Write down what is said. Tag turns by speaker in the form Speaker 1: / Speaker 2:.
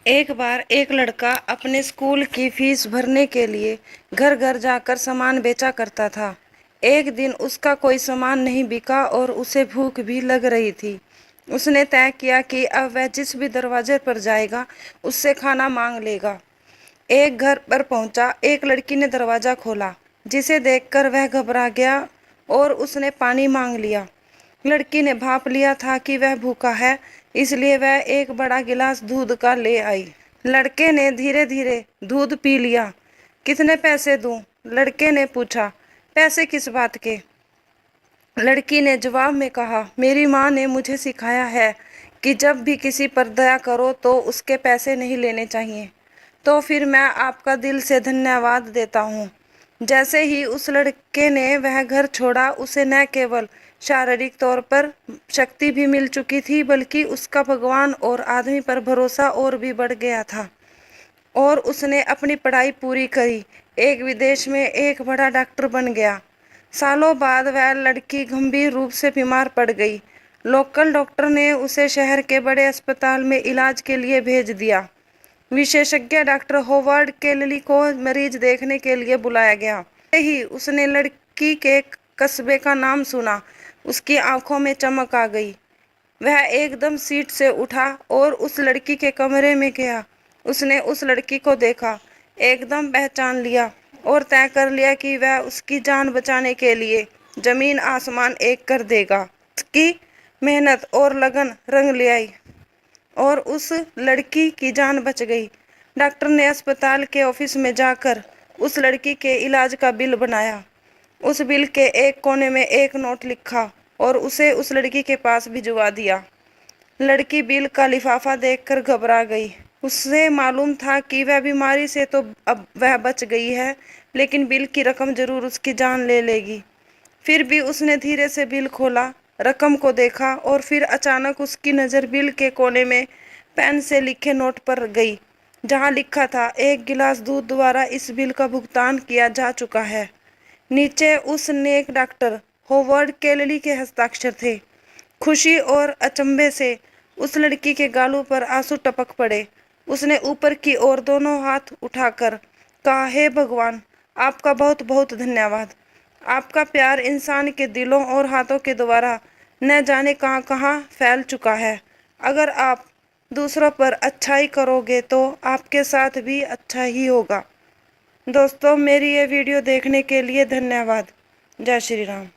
Speaker 1: एक बार एक लड़का अपने स्कूल की फीस भरने के लिए घर घर जाकर सामान बेचा करता था। एक दिन उसका कोई सामान नहीं बिका और उसे भूख भी लग रही थी। उसने तय किया कि अब वह जिस भी दरवाजे पर जाएगा उससे खाना मांग लेगा। एक घर पर पहुंचा, एक लड़की ने दरवाजा खोला, जिसे देखकर वह घबरा गया और उसने पानी मांग लिया। लड़की ने भाप लिया था कि वह भूखा है, इसलिए वह एक बड़ा गिलास दूध का ले आई। लड़के ने धीरे धीरे दूध पी लिया। कितने पैसे दूं? लड़के ने पूछा। पैसे किस बात के? लड़की ने जवाब में कहा, मेरी माँ ने मुझे सिखाया है कि जब भी किसी पर दया करो तो उसके पैसे नहीं लेने चाहिए। तो फिर मैं आपका दिल से धन्यवाद देता हूँ। जैसे ही उस लड़के ने वह घर छोड़ा, उसे न केवल शारीरिक तौर पर शक्ति भी मिल चुकी थी, बल्कि उसका भगवान और आदमी पर भरोसा और भी बढ़ गया था। और उसने अपनी पढ़ाई पूरी करी, एक विदेश में एक बड़ा डॉक्टर बन गया। सालों बाद वह लड़की गंभीर रूप से बीमार पड़ गई। लोकल डॉक्टर ने उसे शहर के बड़े अस्पताल में इलाज के लिए भेज दिया। विशेषज्ञ डॉक्टर होवर्ड केलली को मरीज देखने के लिए बुलाया गया। ही उसने लड़की के कस्बे का नाम सुना, उसकी आंखों में चमक आ गई। वह एकदम सीट से उठा और उस लड़की के कमरे में गया। उसने उस लड़की को देखा, एकदम पहचान लिया और तय कर लिया कि वह उसकी जान बचाने के लिए जमीन आसमान एक कर देगा। उसकी मेहनत और लगन रंग ले आई और उस लड़की की जान बच गई। डॉक्टर ने अस्पताल के ऑफिस में जाकर उस लड़की के इलाज का बिल बनाया। उस बिल के एक कोने में एक नोट लिखा और उसे उस लड़की के पास भिजवा दिया। लड़की बिल का लिफाफा देखकर घबरा गई। उसे मालूम था कि वह बीमारी से तो अब वह बच गई है, लेकिन बिल की रकम जरूर उसकी जान ले लेगी। फिर भी उसने धीरे से बिल खोला, रकम को देखा और फिर अचानक उसकी नज़र बिल के कोने में पेन से लिखे नोट पर गई, जहां लिखा था, एक गिलास दूध द्वारा इस बिल का भुगतान किया जा चुका है। नीचे उस नेक डॉक्टर होवर्ड केलली के हस्ताक्षर थे। खुशी और अचंभे से उस लड़की के गालों पर आंसू टपक पड़े। उसने ऊपर की ओर दोनों हाथ उठाकर कहा, हे भगवान, आपका बहुत बहुत धन्यवाद। आपका प्यार इंसान के दिलों और हाथों के द्वारा न जाने कहां कहां फैल चुका है। अगर आप दूसरों पर अच्छाई करोगे तो आपके साथ भी अच्छा ही होगा। दोस्तों, मेरी ये वीडियो देखने के लिए धन्यवाद। जय श्री राम।